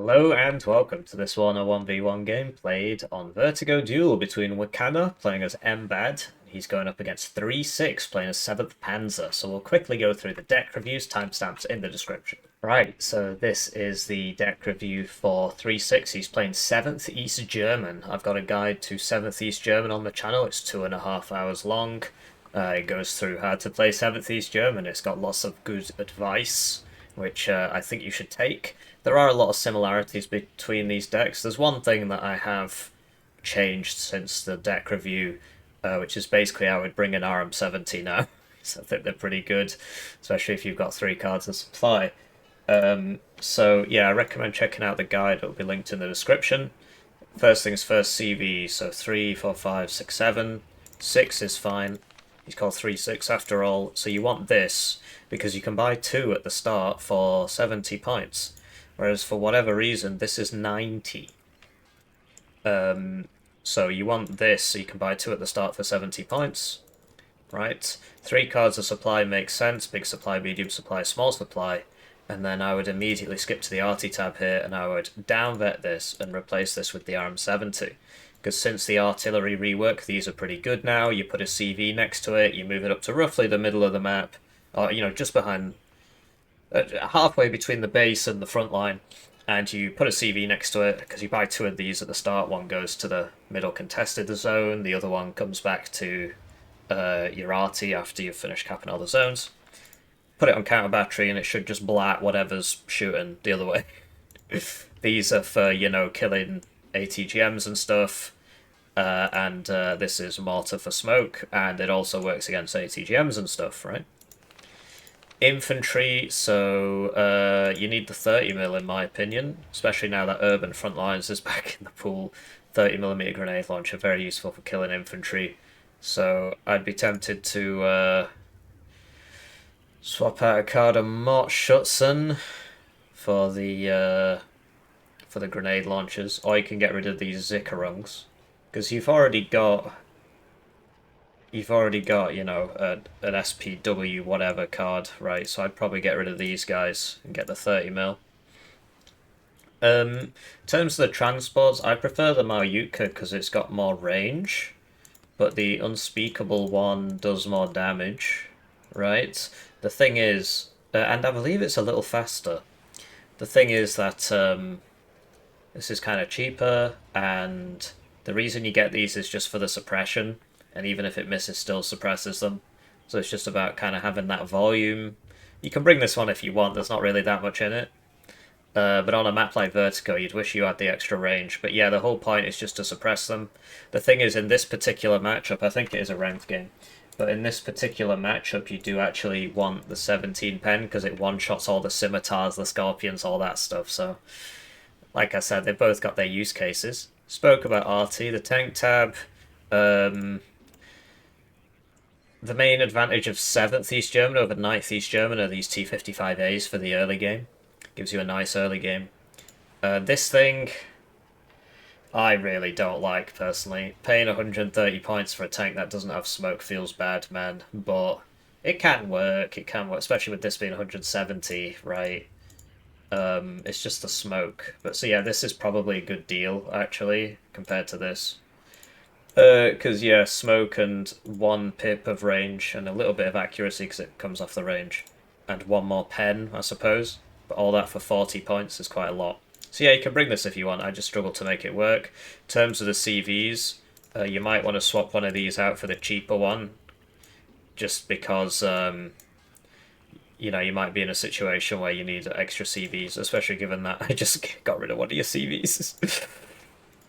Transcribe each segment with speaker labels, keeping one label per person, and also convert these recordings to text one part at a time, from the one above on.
Speaker 1: Hello and welcome to this Warno 1v1 game played on Vertigo duel between Wakana playing as MBAD. He's going up against ThreeSix playing as 7th Panzer. So we'll quickly go through the deck reviews, timestamps in the description. Right, so this is the deck review for ThreeSix. He's playing 7th East German. I've got a guide to 7th East German on the channel. It's 2.5 hours long. It goes through how to play 7th East German. It's got lots of good advice, which I think you should take. There are a lot of similarities between these decks. There's one thing that I have changed since the deck review, which is basically I would bring an RM70 now. So I think they're pretty good, especially if you've got 3 cards in supply. So yeah, I recommend checking out the guide. It'll be linked in the description. First things first, CV. So 3, 4, 5, 6, 7. 6 is fine. He's called ThreeSix after all. So you want this because you can buy 2 at the start for 70 points. Whereas for whatever reason, this is 90. So you want this so you can buy 2 at the start for 70 points. Right? 3 cards of supply makes sense. Big supply, medium supply, small supply. And then I would immediately skip to the RT tab here and I would downvet this and replace this with the RM70. Because since the artillery rework, these are pretty good now. You put a CV next to it, you move it up to roughly the middle of the map, or, just behind, halfway between the base and the front line, and you put a CV next to it, because you buy 2 of these at the start. One goes to the middle contested zone, the other one comes back to your RT after you've finished capping all the zones. Put it on counter battery and it should just blat whatever's shooting the other way. These are for, killing ATGMs and stuff. And this is mortar for smoke, and it also works against ATGMs and stuff, right? Infantry, so you need the 30mm in my opinion, especially now that Urban Frontlines is back in the pool. 30mm grenade launcher, very useful for killing infantry. So I'd be tempted to swap out a card of Mort Schutzen for the grenade launchers, or you can get rid of these Zickerungs, because you've already got an SPW whatever card, right? So I'd probably get rid of these guys and get the 30mm. In terms of the transports, I prefer the Maryutka because it's got more range, but the unspeakable one does more damage, right? The thing is, and I believe it's a little faster. The thing is that this is kind of cheaper, and the reason you get these is just for the suppression, and even if it misses, still suppresses them. So it's just about kind of having that volume. You can bring this one if you want, there's not really that much in it. But on a map like Vertigo, you'd wish you had the extra range. But yeah, the whole point is just to suppress them. The thing is, in this particular matchup, I think it is a ranked game, but in this particular matchup, you do actually want the 17 pen, because it one-shots all the scimitars, the scorpions, all that stuff. So, like I said, they've both got their use cases. Spoke about RT, the tank tab. The main advantage of 7th East German over 9th East German are these T55As for the early game. Gives you a nice early game. This thing, I really don't like, personally. Paying 130 points for a tank that doesn't have smoke feels bad, man. But it can work, especially with this being 170, right? It's just the smoke. But so yeah, this is probably a good deal, actually, compared to this. Because, yeah, smoke and 1 pip of range and a little bit of accuracy because it comes off the range. And 1 more pen, I suppose. But all that for 40 points is quite a lot. So yeah, you can bring this if you want. I just struggle to make it work. In terms of the CVs, you might want to swap one of these out for the cheaper one. Just because, you might be in a situation where you need extra CVs, especially given that I just got rid of one of your CVs.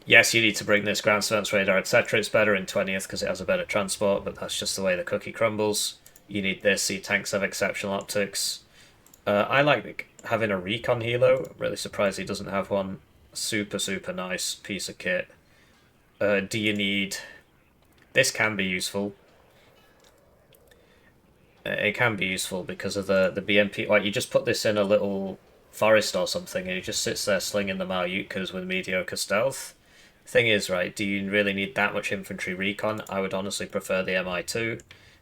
Speaker 1: Yes, you need to bring this ground surveillance radar, etc. It's better in 20th because it has a better transport, but that's just the way the cookie crumbles. You need this, see tanks have exceptional optics. I like having a recon helo. I'm really surprised he doesn't have one. Super, super nice piece of kit. Do you need... This can be useful. It can be useful because of the BMP. Like, you just put this in a little forest or something and he just sits there slinging the Maryutkas with mediocre stealth. Thing is, right, do you really need that much infantry recon? I would honestly prefer the MI2.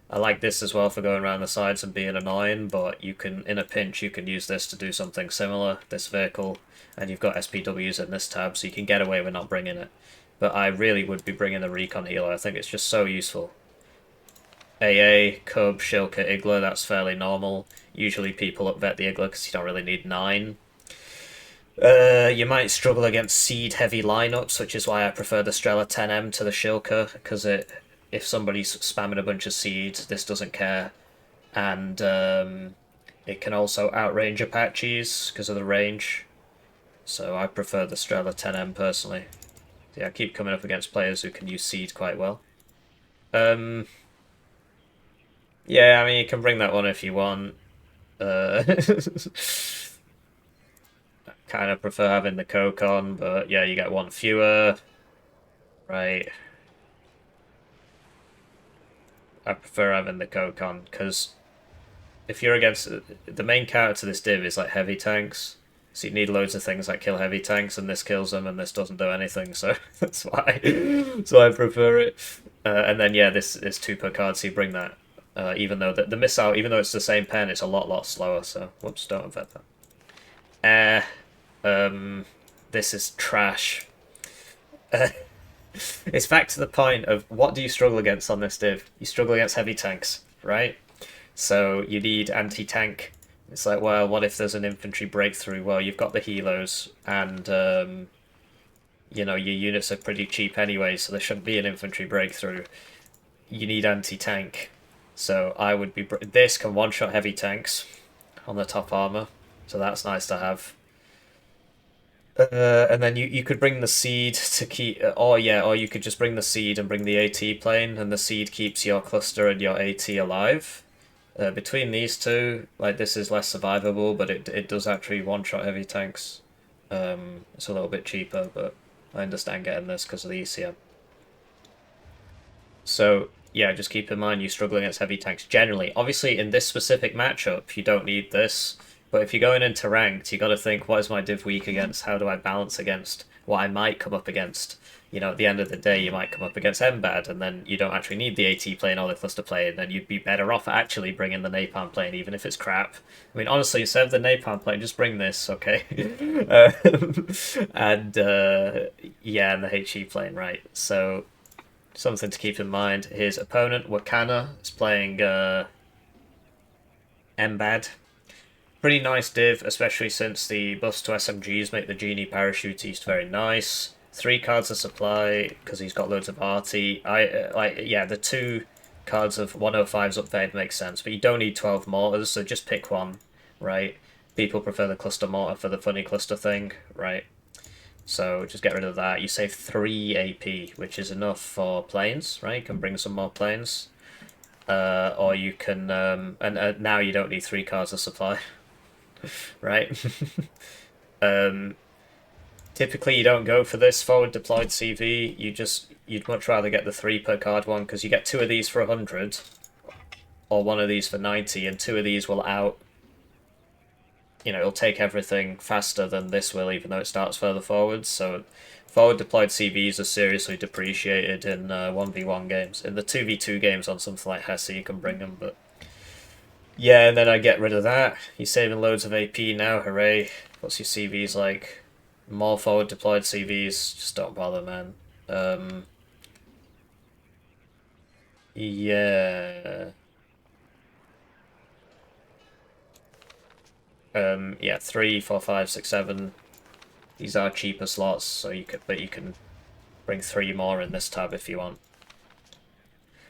Speaker 1: I like this as well for going around the sides and being annoying, but you can, in a pinch, you can use this to do something similar, this vehicle, and you've got SPWs in this tab, so you can get away with not bringing it. But I really would be bringing the Recon Healer. I think it's just so useful. AA, Cub, Shilka, Igla, that's fairly normal. Usually people upvet the Igla because you don't really need 9. You might struggle against seed-heavy lineups, which is why I prefer the Strela 10M to the Shilka, because if somebody's spamming a bunch of seeds, this doesn't care. And it can also outrange Apaches because of the range. So I prefer the Strela 10M personally. Yeah, I keep coming up against players who can use seed quite well. Yeah, I mean, you can bring that one if you want. Kind of prefer having the Coke on, but yeah, you get one fewer. Right. I prefer having the Coke on, because if you're against... The main counter to this div is like heavy tanks, so you need loads of things that kill heavy tanks, and this kills them, and this doesn't do anything, so that's why. So I prefer it. And then, yeah, this is 2 per card, so you bring that. Even though the missile, even though it's the same pen, it's a lot slower, so whoops, don't invent that. This is trash. It's back to the point of what do you struggle against on this div? You struggle against heavy tanks, right? So you need anti-tank. It's like, well, what if there's an infantry breakthrough? Well, you've got the helos, and you know, your units are pretty cheap anyway, so there shouldn't be an infantry breakthrough. You need anti-tank. So I would be... This can one-shot heavy tanks on the top armor, so that's nice to have. And then you could bring the seed to keep... or you could just bring the seed and bring the AT plane, and the seed keeps your cluster and your AT alive. Between these two, like, this is less survivable, but it does actually one-shot heavy tanks. It's a little bit cheaper, but I understand getting this because of the ECM. So, yeah, just keep in mind you struggle against heavy tanks generally. Obviously, in this specific matchup, you don't need this. But if you're going into ranked, you got to think, what is my div weak against? How do I balance against what I might come up against? You know, at the end of the day, you might come up against MBAD, and then you don't actually need the AT plane or the cluster plane, then you'd be better off actually bringing the Napalm plane, even if it's crap. I mean, honestly, instead of the Napalm plane, just bring this, okay? And, yeah, and the HE plane, right. So, something to keep in mind. His opponent, Wakana, is playing MBAD. Pretty nice div, especially since the buffs to SMGs make the Genie Parachutiste very nice. 3 cards of supply, because he's got loads of arty. Yeah, the 2 cards of 105s upfade makes sense, but you don't need 12 mortars, so just pick one, right? People prefer the cluster mortar for the funny cluster thing, right? So just get rid of that. You save 3 AP, which is enough for planes, right? You can bring some more planes. Or you can... and now you don't need 3 cards of supply. Right? Typically you don't go for this forward deployed CV. You'd much rather get the 3 per card one, because you get 2 of these for 100, or 1 of these for 90, and 2 of these will it'll take everything faster than this will, even though it starts further forward. So forward deployed CVs are seriously depreciated in 1v1 games. In the 2v2 games on something like Hesse you can bring them, but yeah, and then I get rid of that. You're saving loads of AP now, hooray. What's your CVs like? More forward deployed CVs, just don't bother, man. Yeah. Yeah, 3, 4, 5, 6, 7. These are cheaper slots, so you can bring 3 more in this tab if you want.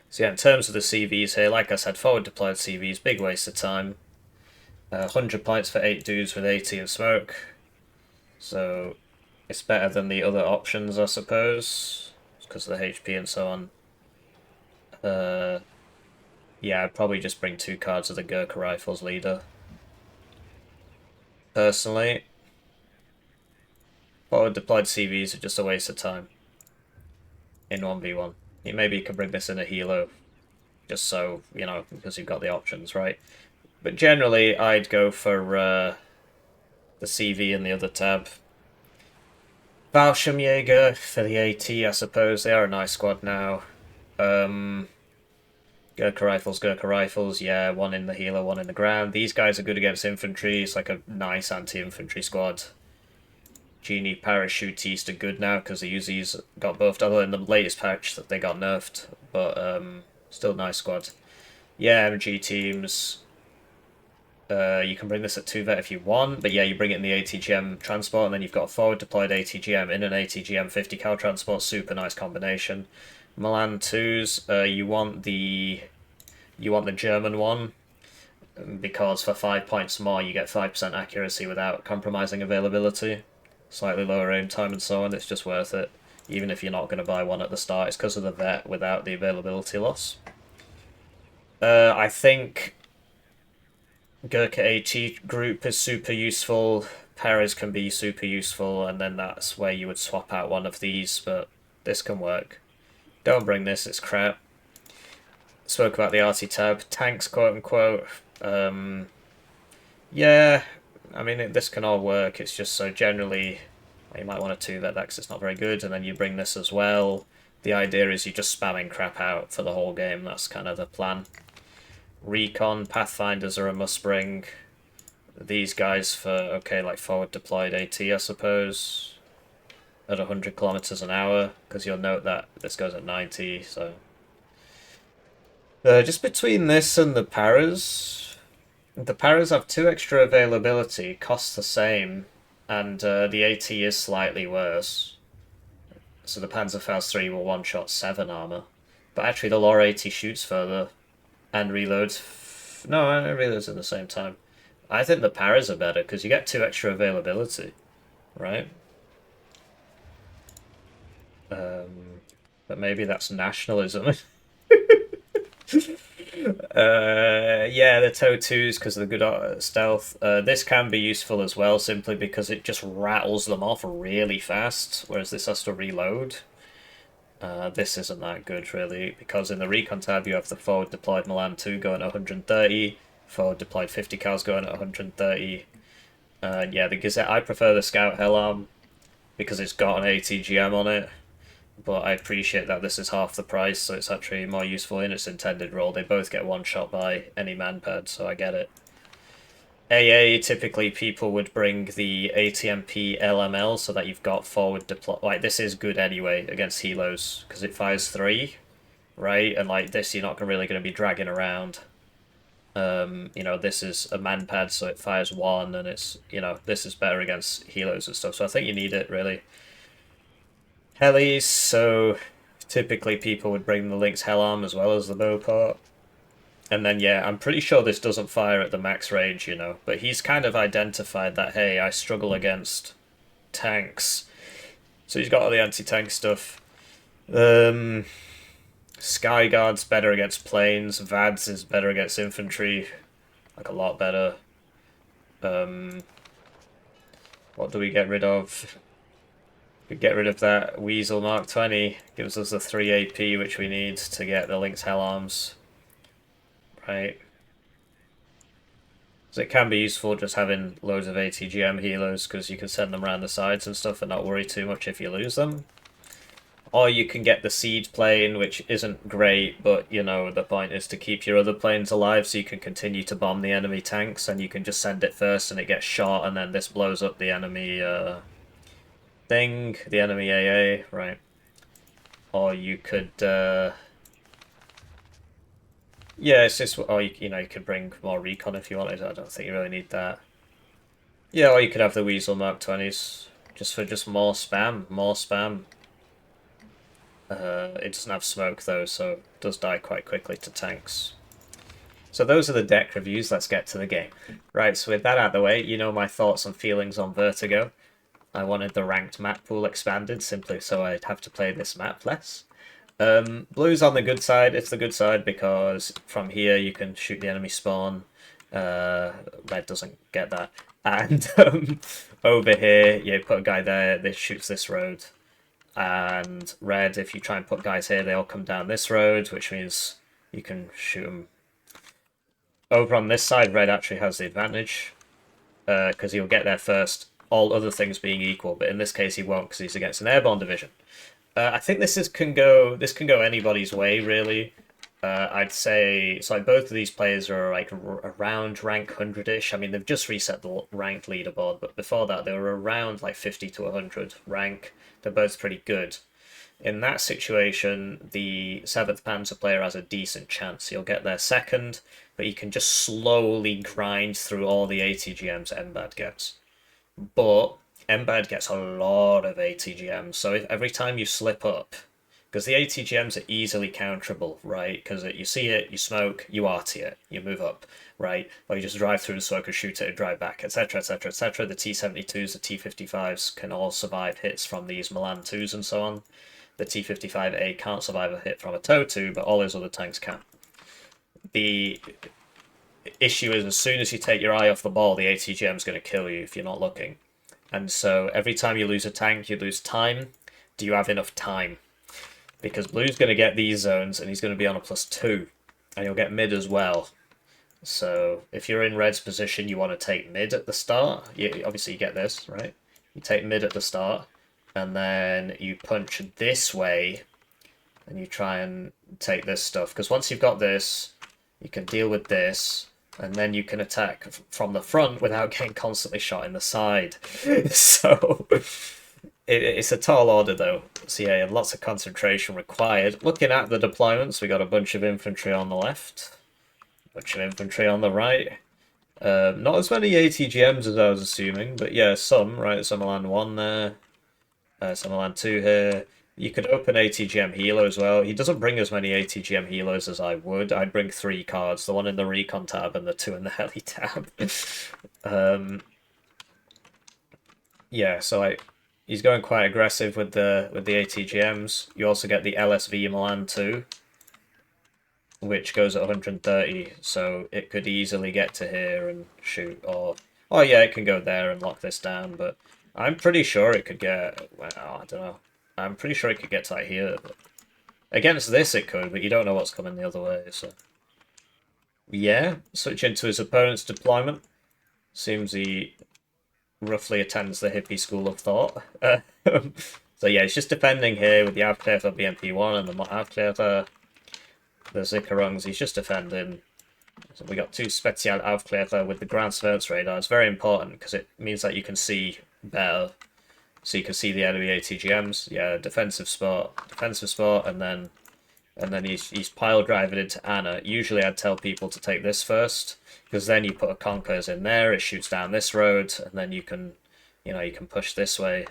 Speaker 1: So yeah, in terms of the CVs here, like I said, forward deployed CVs, big waste of time. 100 points for 8 dudes with AT and smoke. So it's better than the other options, I suppose, because of the HP and so on. Yeah, I'd probably just bring 2 cards of the Gurkha Rifles leader. Personally, forward deployed CVs are just a waste of time in 1v1. Maybe you can bring this in a helo, just so, because you've got the options, right? But generally, I'd go for the CV in the other tab. Fallschirmjäger for the AT, I suppose. They are a nice squad now. Gurkha rifles, yeah, one in the healer, one in the ground. These guys are good against infantry. It's like a nice anti-infantry squad. Genie Parachutiste are good now because the Uzis got buffed, although in the latest patch that they got nerfed, but still nice squad. Yeah, MG teams. You can bring this at 2 vet if you want, but yeah, you bring it in the ATGM transport, and then you've got a forward deployed ATGM in an ATGM 50 cal transport. Super nice combination. Milan 2s, you want the German one, because for 5 points more you get 5% accuracy without compromising availability. Slightly lower aim time and so on, it's just worth it. Even if you're not going to buy one at the start, it's because of the vet without the availability loss. I think Gurkha AT group is super useful. Paras can be super useful, and then that's where you would swap out one of these, but this can work. Don't bring this, it's crap. Spoke about the RT tab. Tanks, quote unquote. Yeah, I mean, this can all work. It's just so generally, you might want to 2-vet that because it's not very good, and then you bring this as well. The idea is you're just spamming crap out for the whole game. That's kind of the plan. Recon, Pathfinders are a must bring. These guys for, okay, like forward deployed AT, I suppose, at 100 kilometers an hour, because you'll note that this goes at 90, so. Just between this and the Paras have 2 extra availability, cost the same, and the AT is slightly worse. So the Panzerfaust 3 will one-shot 7 armor. But actually the Lore AT shoots further, and reloads. No, it reloads at the same time. I think the Paras are better, because you get 2 extra availability, right? But maybe that's nationalism. Yeah, the TOW 2s because of the good stealth. This can be useful as well, simply because it just rattles them off really fast, whereas this has to reload. This isn't that good, really, because in the Recon tab you have the forward deployed Milan 2 going at 130, forward deployed 50 cals going at 130. Yeah, the Gazette, I prefer the Scout Helm because it's got an ATGM on it, but I appreciate that this is half the price, so it's actually more useful in its intended role. They both get one shot by any manpad, so I get it. AA, typically people would bring the ATMP LML so that you've got forward deploy. Like, this is good anyway against helos, because it fires 3, right? And like this, you're not really going to be dragging around. You know, this is a manpad, so it fires 1, and it's, you know, this is better against helos and stuff, so I think you need it, really. Helis, so typically people would bring the Lynx Helm as well as the Beauport. And then, yeah, I'm pretty sure this doesn't fire at the max range, you know, but he's kind of identified that, hey, I struggle against tanks. So he's got all the anti-tank stuff. Skyguard's better against planes. Vads is better against infantry. Like, a lot better. What do we get rid of? We get rid of that Weasel Mark 20. Gives us the 3 AP, which we need to get the Lynx Helms. Right. So it can be useful just having loads of ATGM healers, because you can send them around the sides and stuff and not worry too much if you lose them. Or you can get the siege plane, which isn't great, but, you know, the point is to keep your other planes alive so you can continue to bomb the enemy tanks, and you can just send it first and it gets shot, and then this blows up the enemy thing, the enemy AA, right? Or you could... yeah, it's just, or you know, you could bring more recon if you wanted. I don't think you really need that. Yeah, or you could have the Weasel Mark 20s, just for more spam, more spam. It doesn't have smoke though, so it does die quite quickly to tanks. So those are the deck reviews, let's get to the game. Right, so with that out of the way, you know my thoughts and feelings on Vertigo. I wanted the ranked map pool expanded, simply so I'd have to play this map less. Blue's on the good side. It's the good side because from here you can shoot the enemy spawn. Red doesn't get that. And over here, you put a guy there, this shoots this road. And red, if you try and put guys here, they all come down this road, which means you can shoot them. Over on this side, red actually has the advantage because he'll get there first, all other things being equal. But in this case, he won't because he's against an airborne division. I think this can go anybody's way, really. I'd say so. Like both of these players are like around rank 100-ish. I mean, they've just reset the ranked leaderboard, but before that, they were around like 50 to 100 rank. They're both pretty good. In that situation, the 7th Panzer player has a decent chance. He'll get there second, but he can just slowly grind through all the ATGMs MBAD gets. But MBAD gets a lot of ATGMs, so if every time you slip up, because the ATGMs are easily counterable, right? Because you see it, you smoke, you arty it, you move up, right? Or you just drive through the smoke and shoot it and drive back, etc., etc., etc. The T-72s, the T-55s can all survive hits from these Milan 2s and so on. The T-55A can't survive a hit from a TOW2, but all those other tanks can. The issue is as soon as you take your eye off the ball, the ATGM is going to kill you if you're not looking. And so every time you lose a tank, you lose time. Do you have enough time? Because Blue's going to get these zones, and he's going to be on a +2. And he'll get mid as well. So if you're in Red's position, you want to take mid at the start. Obviously, you get this, right? You take mid at the start, and then you punch this way, and you try and take this stuff. Because once you've got this, you can deal with this, and then you can attack from the front without getting constantly shot in the side. So it's a tall order, though. So yeah, lots of concentration required. Looking at the deployments, we got a bunch of infantry on the left, a bunch of infantry on the right. Not as many ATGMs as I was assuming, but yeah, some, right? Some Milan 1 there, some Milan 2 here. You could open ATGM Helo as well. He doesn't bring as many ATGM Helos as I would. I'd bring 3 cards, the one in the Recon tab and the 2 in the Heli tab. Yeah, so he's going quite aggressive with the ATGMs. You also get the LSV Milan 2, which goes at 130, so it could easily get to here and shoot, or oh yeah, it can go there and lock this down, but I'm pretty sure it could get, well, I don't know. I'm pretty sure it could get to like here. But against this it could, but you don't know what's coming the other way, so yeah, switch into his opponent's deployment. Seems he roughly attends the hippie school of thought. So yeah, he's just defending here with the Avkläfer BMP1 and the Avkläfer, the Zikarungs. He's just defending. So we got 2 Special Avkläfer with the ground surveillance radar. It's very important because it means that you can see better. So you can see the enemy ATGMs. Yeah, defensive spot, and then he's pile driving into Anna. Usually I'd tell people to take this first, because then you put a Conkers in there, it shoots down this road, and then you can push this way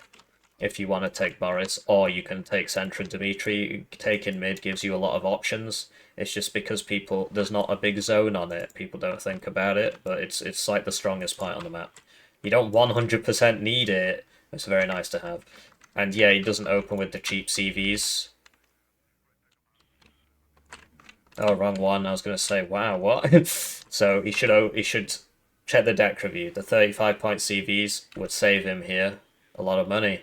Speaker 1: if you want to take Boris, or you can take Centra Dmitry. Taking mid gives you a lot of options. It's just because there's not a big zone on it, people don't think about it, but it's like the strongest point on the map. You don't 100% need it. It's very nice to have. And yeah, he doesn't open with the cheap CVs. Oh, wrong one. I was going to say, wow, what? So he should check the deck review. The 35-point CVs would save him here a lot of money.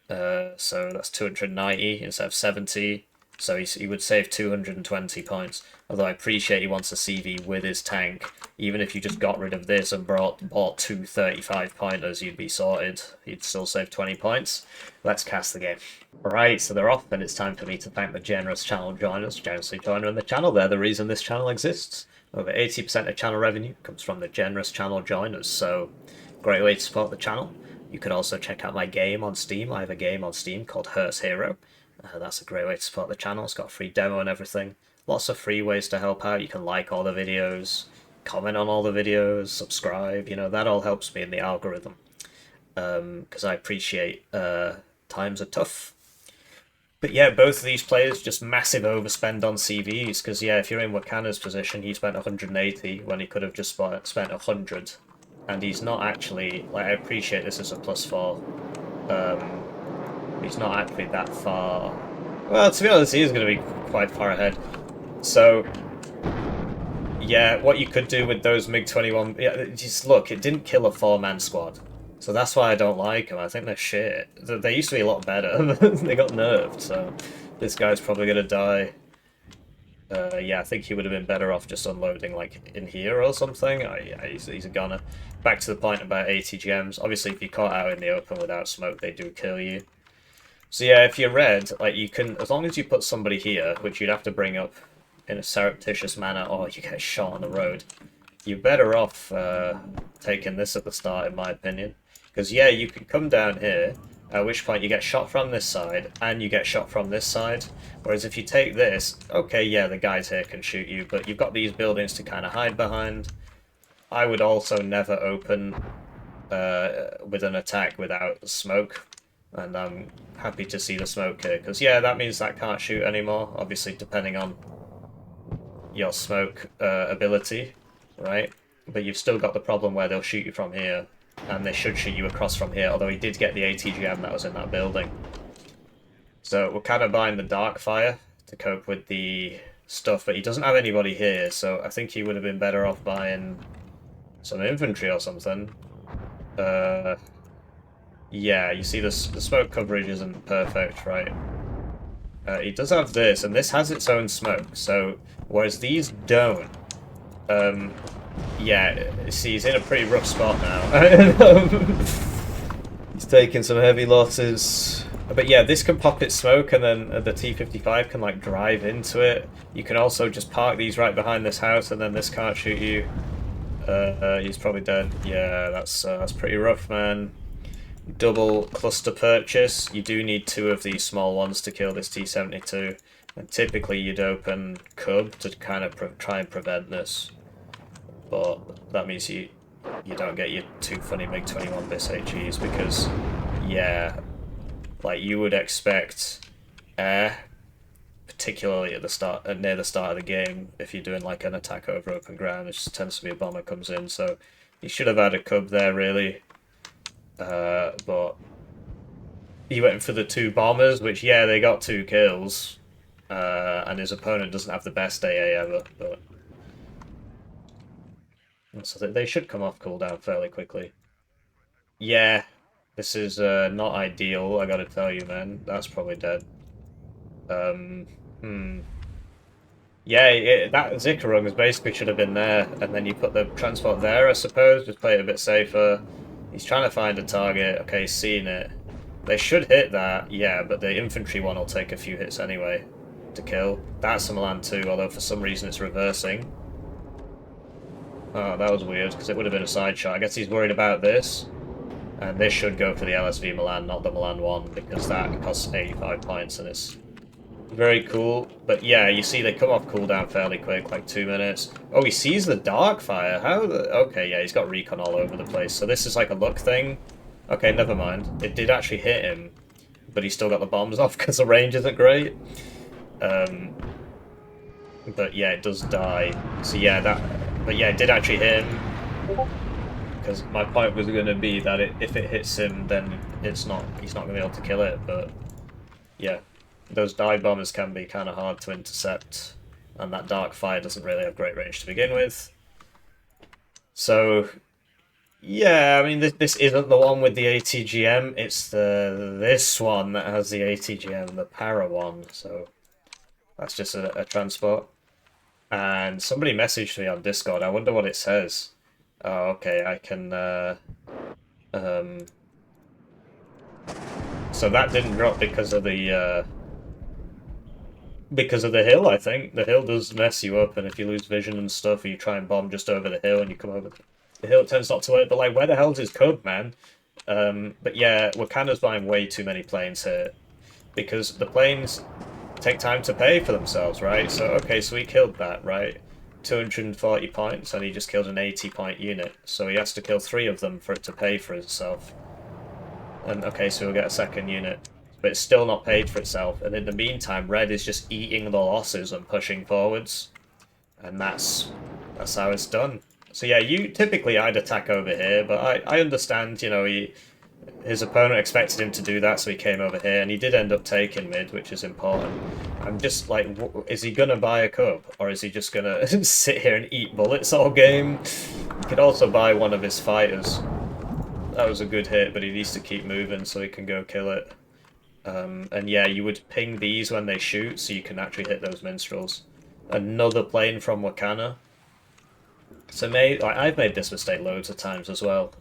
Speaker 1: So that's 290 instead of 70. So he would save 220 points. Although I appreciate he wants a CV with his tank. Even if you just got rid of this and bought 2 35-pointers, you'd be sorted. You'd still save 20 points. Let's cast the game. Alright, so they're off, and it's time for me to thank the generous channel joiners. Generously joiner in the channel, they're the reason this channel exists. Over 80% of channel revenue comes from the generous channel joiners, so great way to support the channel. You could also check out my game on Steam. I have a game on Steam called Hearst Hero. That's a great way to support the channel. It's got a free demo and everything. Lots of free ways to help out. You can like all the videos, comment on all the videos, subscribe. That all helps me in the algorithm. Because I appreciate times are tough. But yeah, both of these players just massive overspend on CVs. Because yeah, if you're in Wakana's position, he spent 180 when he could have just spent 100. And he's not actually, I appreciate this as a +4. He's not actually that far. Well, to be honest, he is going to be quite far ahead. So, yeah, what you could do with those MiG-21... Yeah, just look, it didn't kill a 4-man squad. So that's why I don't like them. I think they're shit. They used to be a lot better. They got nerfed, so this guy's probably going to die. Yeah, I think he would have been better off just unloading, like, in here or something. Yeah, he's a gunner. Back to the point about ATGMs. Obviously, if you're caught out in the open without smoke, they do kill you. So yeah, if you're red, like, you can, as long as you put somebody here, which you'd have to bring up in a surreptitious manner, or you get shot on the road. You're better off taking this at the start, in my opinion. Because, yeah, you can come down here, at which point you get shot from this side, and you get shot from this side. Whereas if you take this, okay, yeah, the guys here can shoot you, but you've got these buildings to kind of hide behind. I would also never open with an attack without smoke, and I'm happy to see the smoke here, because, yeah, that means that can't shoot anymore, obviously, depending on your smoke ability, right? But you've still got the problem where they'll shoot you from here, and they should shoot you across from here, although he did get the ATGM that was in that building. So we're kind of buying the dark fire to cope with the stuff, but he doesn't have anybody here, so I think he would have been better off buying some infantry or something. Yeah, you see the smoke coverage isn't perfect, right? He does have this, and this has its own smoke, so whereas these don't, yeah, see, he's in a pretty rough spot now. He's taking some heavy losses. But yeah, this can pop its smoke, and then the T-55 can, like, drive into it. You can also just park these right behind this house, and then this can't shoot you. He's probably dead. Yeah, that's pretty rough, man. Double cluster purchase. You do need 2 of these small ones to kill this T-72. And typically you'd open Cub to kind of try and prevent this. But that means you don't get your 2 funny MiG-21 BIS HEs, because, yeah, like, you would expect air, particularly at the start, near the start of the game, if you're doing like an attack over open ground. It just tends to be a bomber comes in, so he should have had a Cub there, really. But he went for the 2 bombers, which, yeah, they got 2 kills, and his opponent doesn't have the best AA ever, but so they should come off cooldown fairly quickly. Yeah, this is not ideal, I gotta tell you, man. That's probably dead. Yeah, that Zickerungs basically should have been there, and then you put the transport there, I suppose, just play it a bit safer. He's trying to find a target. Okay, he's seen it. They should hit that, yeah, but the infantry one will take a few hits anyway to kill. That's a Milan too, although for some reason it's reversing. Oh, that was weird, because it would have been a side shot. I guess he's worried about this. And this should go for the LSV Milan, not the Milan 1, because that costs 85 points and it's very cool. But yeah, you see they come off cooldown fairly quick, like 2 minutes. Oh, he sees the dark fire. How the... Okay, yeah, he's got recon all over the place. So this is like a luck thing. Okay, never mind. It did actually hit him, but he still got the bombs off because the range isn't great. But yeah, it does die. So yeah, that... But yeah, it did actually hit him. Because my point was going to be that if it hits him, then he's not going to be able to kill it. But yeah, those dive bombers can be kind of hard to intercept, and that dark fire doesn't really have great range to begin with. So yeah, I mean, this isn't the one with the ATGM. It's this one that has the ATGM, the para one. So that's just a transport. And somebody messaged me on Discord. I wonder what it says. Oh, okay, I can, so that didn't drop because of the hill, I think. The hill does mess you up, and if you lose vision and stuff, or you try and bomb just over the hill and you come over the hill, it tends not to work. But, like, where the hell's his Cub, man? But yeah, we're kind of buying way too many planes here, because the planes take time to pay for themselves, right? So, okay, so we killed that, right? 240 points, and he just killed an 80-point unit, so he has to kill 3 of them for it to pay for itself. And okay, so we'll get a second unit, but it's still not paid for itself, and in the meantime, Red is just eating the losses and pushing forwards, and that's how it's done. So yeah, typically I'd attack over here, but I understand, you know, his opponent expected him to do that, so he came over here, and he did end up taking mid, which is important. I'm just like, is he gonna buy a Cub, or is he just gonna sit here and eat bullets all game? He could also buy one of his fighters. That was a good hit, but he needs to keep moving so he can go kill it. And yeah, you would ping these when they shoot, so you can actually hit those minstrels. Another plane from Wakana. So I've made this mistake loads of times as well.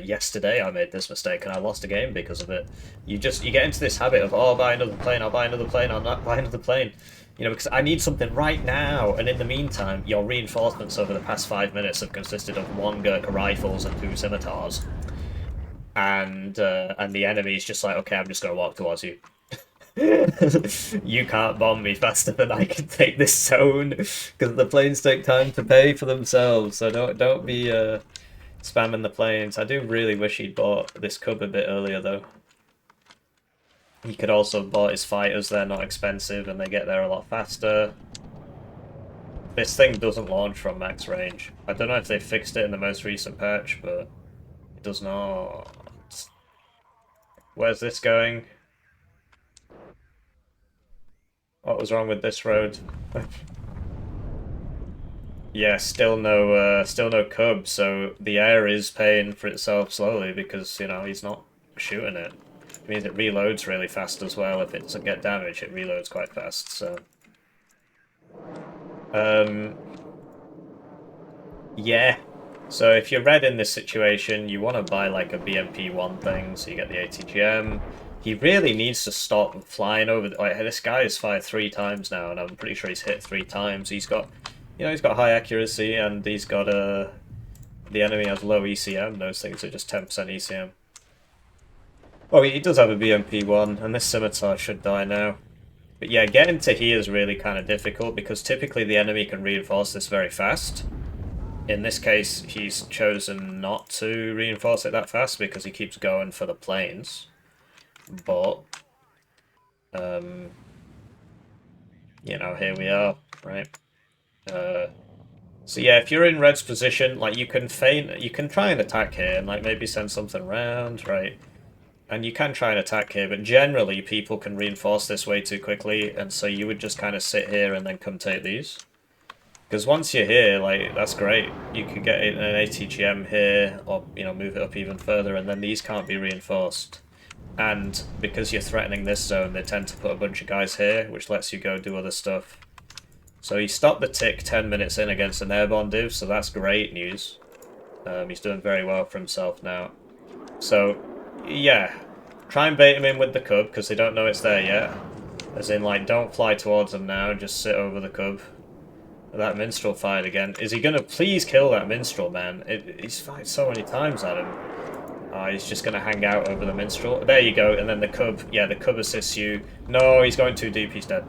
Speaker 1: Yesterday I made this mistake and I lost a game because of it. You get into this habit of, oh, I'll buy another plane, I'll buy another plane, I'll not buy another plane. You know, because I need something right now, and in the meantime, your reinforcements over the past 5 minutes have consisted of 1 Gurkha rifles and 2 scimitars, and the enemy's just like, okay, I'm just gonna walk towards you. You can't bomb me faster than I can take this zone, because the planes take time to pay for themselves. So don't be spamming the planes. I do really wish he'd bought this cub a bit earlier though. He could also have bought his fighters. They're not expensive and they get there a lot faster. This thing doesn't launch from max range. I don't know if they fixed it in the most recent patch, but it does not. Where's this going? What was wrong with this road? Yeah, still no cub, so the air is paying for itself slowly because, you know, he's not shooting it. It means it reloads really fast as well. If it doesn't get damage, it reloads quite fast, so... Yeah. So if you're red in this situation, you want to buy like a BMP1 thing, so you get the ATGM. He really needs to stop flying over... Like, this guy has fired 3 times now, and I'm pretty sure he's hit 3 times. He's got... You know, he's got high accuracy, and he's got the enemy has low ECM. Those things are just 10% ECM. Oh, he does have a BMP1, and this scimitar should die now. But yeah, getting to here is really kind of difficult, because typically the enemy can reinforce this very fast. In this case, he's chosen not to reinforce it that fast, because he keeps going for the planes. But, you know, here we are, right? So yeah, if you're in red's position, like, you can try and attack here, and like maybe send something around, right? And you can try and attack here, but generally people can reinforce this way too quickly, and so you would just kind of sit here and then come take these. Because once you're here, like, that's great. You could get an ATGM here, or, you know, move it up even further, and then these can't be reinforced. And because you're threatening this zone, they tend to put a bunch of guys here, which lets you go do other stuff. So he stopped the tick 10 minutes in against an airborne div, so that's great news. He's doing very well for himself now. So, yeah, try and bait him in with the cub, because they don't know it's there yet. As in, like, don't fly towards them now, just sit over the cub. That minstrel fired again. Is he gonna please kill that minstrel, man? He's fired so many times at him. He's just gonna hang out over the minstrel. There you go, and then the cub. Yeah, the cub assists you. No, he's going too deep. He's dead.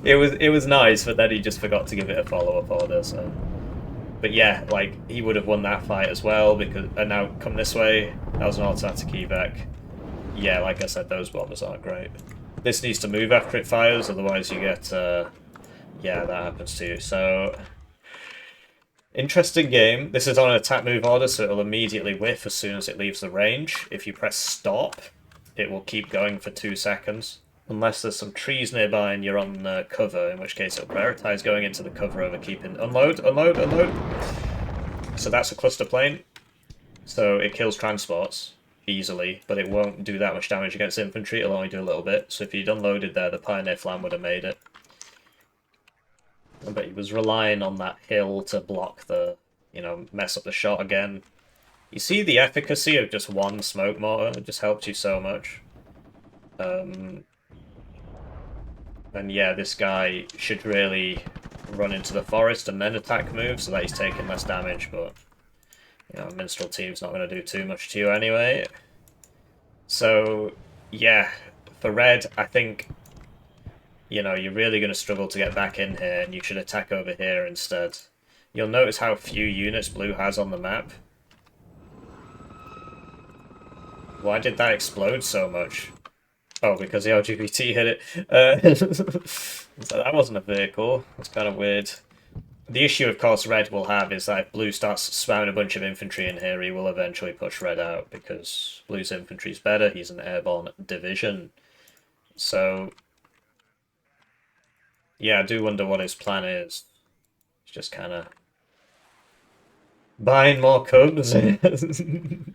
Speaker 1: It was nice, but then he just forgot to give it a follow-up order. So, but yeah, like, he would have won that fight as well, because... And now come this way. That was an automatic evac. Yeah, like I said, those bombers aren't great. This needs to move after it fires, otherwise you get... yeah, that happens too. So, interesting game. This is on an attack move order, so it'll immediately whiff as soon as it leaves the range. If you press stop, it will keep going for 2 seconds. Unless there's some trees nearby and you're on cover, in which case it'll prioritize going into the cover over keeping... Unload, unload, unload! So that's a cluster plane. So it kills transports easily, but it won't do that much damage against infantry. It'll only do a little bit. So if you'd unloaded there, the Pioneer Flam would have made it. But he was relying on that hill to block the, you know, mess up the shot again. You see the efficacy of just one smoke mortar? It just helps you so much. And yeah, this guy should really run into the forest and then attack move so that he's taking less damage, but, you know, Minstrel team's not going to do too much to you anyway. So, yeah, for red, I think... You know, you're really going to struggle to get back in here, and you should attack over here instead. You'll notice how few units blue has on the map. Why did that explode so much? Oh, because the LGBT hit it. So that wasn't a vehicle. That's kind of weird. The issue, of course, red will have is that if blue starts spamming a bunch of infantry in here, he will eventually push red out, because blue's infantry's better. He's an airborne division. So... yeah, I do wonder what his plan is. He's just kind of buying more cubs. And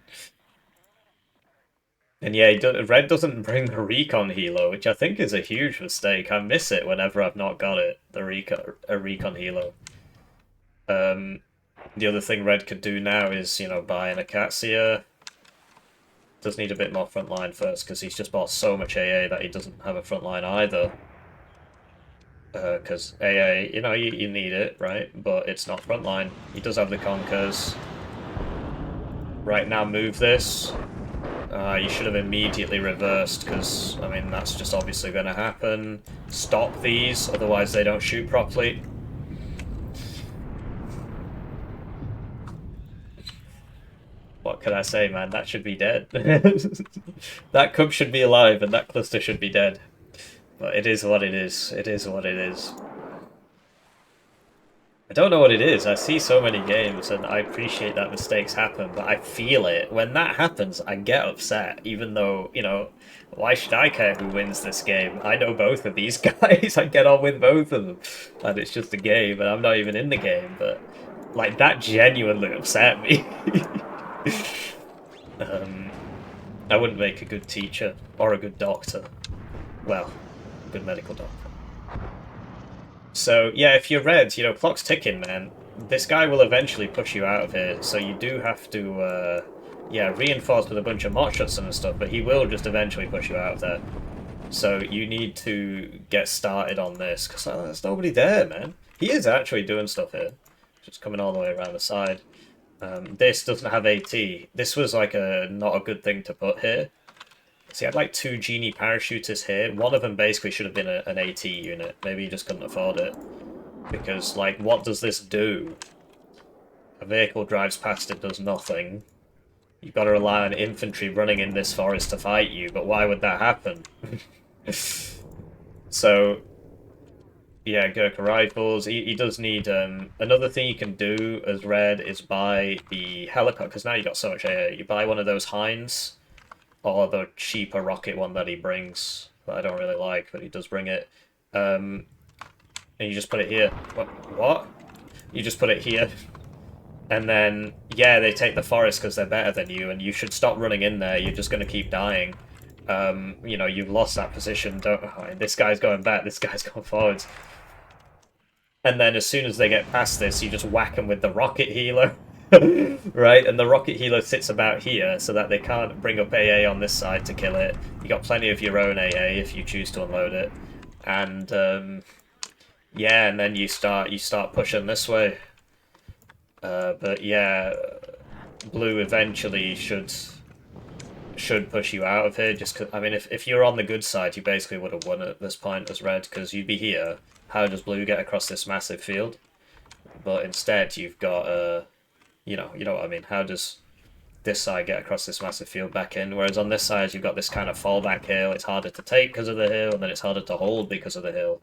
Speaker 1: yeah, red doesn't bring the recon helo, which I think is a huge mistake. I miss it whenever I've not got it, a recon helo. The other thing red could do now is, you know, buy an Acacia. Does need a bit more front line first, because he's just bought so much AA that he doesn't have a front line either. Because AA, you know, you need it, right? But it's not frontline. He does have the conkers. Right now, move this. You should have immediately reversed, because, I mean, that's just obviously going to happen. Stop these, otherwise they don't shoot properly. What can I say, man? That should be dead. That cup should be alive, and that cluster should be dead. But it is what it is. It is what it is. I don't know what it is. I see so many games, and I appreciate that mistakes happen, but I feel it. When that happens, I get upset, even though, you know, why should I care who wins this game? I know both of these guys. I get on with both of them. And it's just a game, and I'm not even in the game, but, like, that genuinely upset me. I wouldn't make a good teacher, or a good doctor. Well, good medical doctor. So, yeah, if you're red, you know, clock's ticking, man. This guy will eventually push you out of here, so you do have to, yeah, reinforce with a bunch of mot shots and stuff, but he will just eventually push you out of there. So you need to get started on this, because there's nobody there, man. He is actually doing stuff here. Just coming all the way around the side. This doesn't have AT. This was, like, not a good thing to put here. So he had like 2 genie parachuters here. One of them basically should have been an AT unit. Maybe he just couldn't afford it. Because, like, what does this do? A vehicle drives past it, does nothing. You've got to rely on infantry running in this forest to fight you, but why would that happen? So, yeah, Gurkha rifles. He does need... another thing you can do as red is buy the helicopter, because now you've got so much air. You buy one of those Hinds, or the cheaper rocket one that he brings, that I don't really like, but he does bring it. And you just put it here. What? You just put it here. And then, yeah, they take the forest because they're better than you, and you should stop running in there. You're just going to keep dying. You know, you've lost that position. This guy's going back, this guy's going forwards. And then as soon as they get past this, you just whack them with the rocket healer. Right, and the rocket healer sits about here so that they can't bring up AA on this side to kill it. You got plenty of your own AA if you choose to unload it, and yeah, and then you start pushing this way. But yeah, blue eventually should push you out of here. Just 'cause, I mean, if you're on the good side, you basically would have won at this point as red, because you'd be here. How does blue get across this massive field? But instead, you've got you know what I mean. How does this side get across this massive field back in? Whereas on this side, you've got this kind of fallback hill. It's harder to take because of the hill, and then it's harder to hold because of the hill.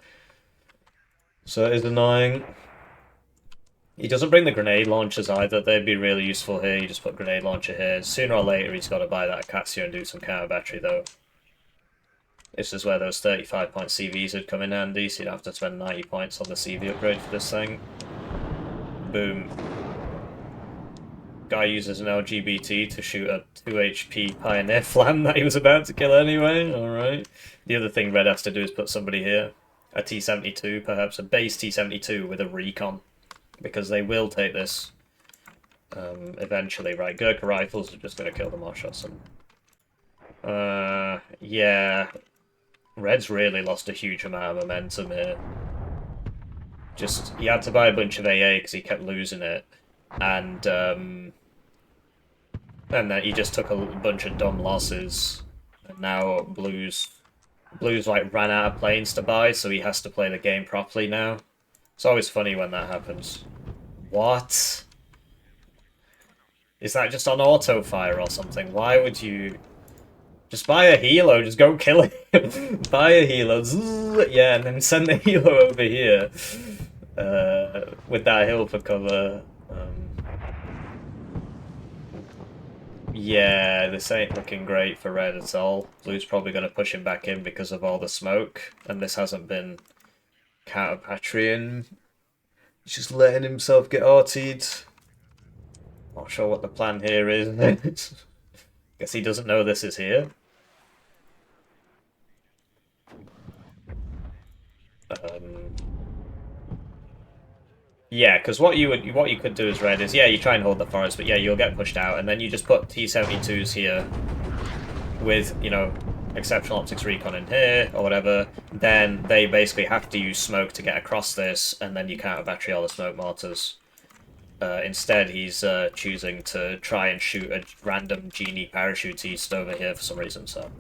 Speaker 1: So it is annoying. He doesn't bring the grenade launchers either. They'd be really useful here. You just put grenade launcher here. Sooner or later, he's got to buy that Acacia and do some counter battery, though. This is where those 35-point CVs would come in handy, so you'd have to spend 90 points on the CV upgrade for this thing. Boom. Guy uses an LGBT to shoot a 2 HP Pioneer Flam that he was about to kill anyway. Alright. The other thing red has to do is put somebody here. A T-72, perhaps. A base T-72 with a recon. Because they will take this eventually. Right, Gurkha rifles are just going to kill the Morshots. Yeah. Red's really lost a huge amount of momentum here. Just, he had to buy a bunch of AA because he kept losing it. And then he just took a bunch of dumb losses, and now Blue's like ran out of planes to buy, so he has to play the game properly now. It's always funny when that happens. What? Is that just on auto fire or something? Why would you just buy a helo? Just go kill him. Buy a helo, zzz, yeah, and then send the helo over here with that hill for cover. Yeah, this ain't looking great for red at all. Blue's probably going to push him back in because of all the smoke, and this hasn't been counter-patrying. He's just letting himself get RT'd. Not sure what the plan here is. Guess he doesn't know this is here. Yeah, because what you could do as red is, yeah, you try and hold the forest, but yeah, you'll get pushed out, and then you just put T-72s here with, you know, exceptional optics recon in here, or whatever, then they basically have to use smoke to get across this, and then you counter battery all the smoke mortars. Instead, he's choosing to try and shoot a random genie parachute east over here for some reason, so...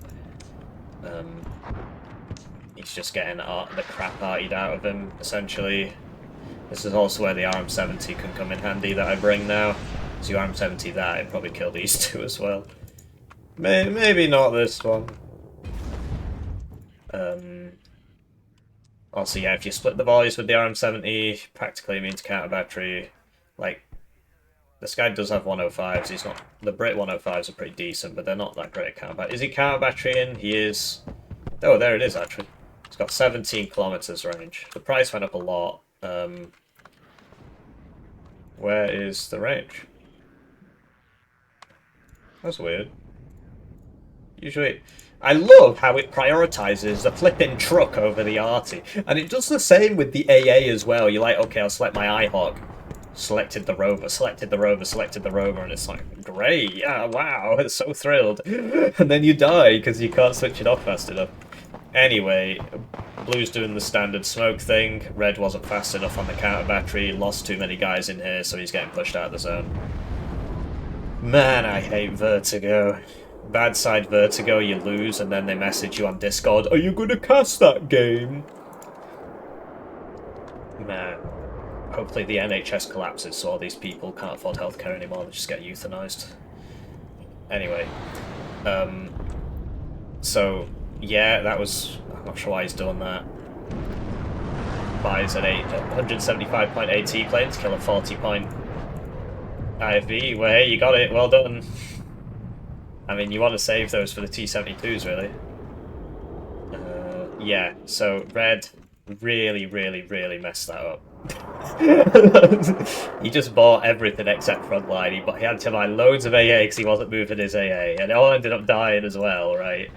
Speaker 1: he's just getting the crap artied out of him, essentially. This is also where the RM70 can come in handy that I bring now. So you RM70 that, it'd probably kill these two as well. Maybe not this one. Also, yeah, if you split the volleys with the RM70, practically means counter battery. Like, this guy does have 105s. He's not. The Brit 105s are pretty decent, but they're not that great at counter battery. Is he counter batterying? He is. Oh, there it is, actually. It's got 17 kilometers range. The price went up a lot. Where is the range? That's weird. Usually, I love how it prioritizes the flipping truck over the arty, and it does the same with the AA as well. You're like, okay, I'll select my iHawk. Selected the rover, selected the rover, selected the rover, and it's like, great, yeah, wow, it's so thrilled. And then you die because you can't switch it off fast enough. Anyway, Blue's doing the standard smoke thing. Red wasn't fast enough on the counter battery, lost too many guys in here, so he's getting pushed out of the zone. Man, I hate Vertigo. Bad side Vertigo, you lose, and then they message you on Discord, are you gonna cast that game? Man. Hopefully the NHS collapses so all these people can't afford healthcare anymore, they just get euthanized. Anyway. So, yeah, that was... I'm not sure why he's done that. Buys an 175.8 plane to kill a 40 point IFV. Well, hey, you got it, well done. I mean, you want to save those for the T-72s, really. Yeah, so Red really, really, really messed that up. He just bought everything except frontline, but he had to buy loads of AA because he wasn't moving his AA, and it all ended up dying as well, right?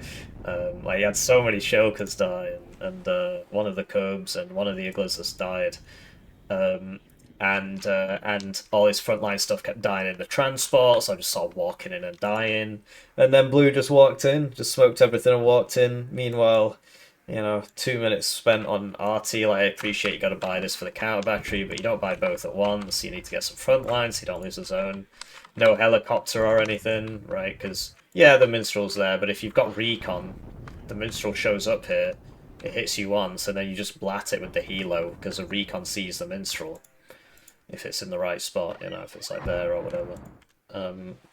Speaker 1: Like, he had so many Shulkers die, and one of the Cobes and one of the Iglas just died. And all his frontline stuff kept dying in the transport, so I just saw walking in and dying. And then Blue just walked in, just smoked everything and walked in. Meanwhile, you know, 2 minutes spent on RT. Like, I appreciate you got to buy this for the counter battery, but you don't buy both at once. You need to get some frontline so you don't lose the zone. No helicopter or anything, right? Because, yeah, the Minstrel's there, but if you've got recon, the Minstrel shows up here, it hits you once, and then you just blat it with the helo, because the recon sees the Minstrel. If it's in the right spot, you know, if it's like there or whatever.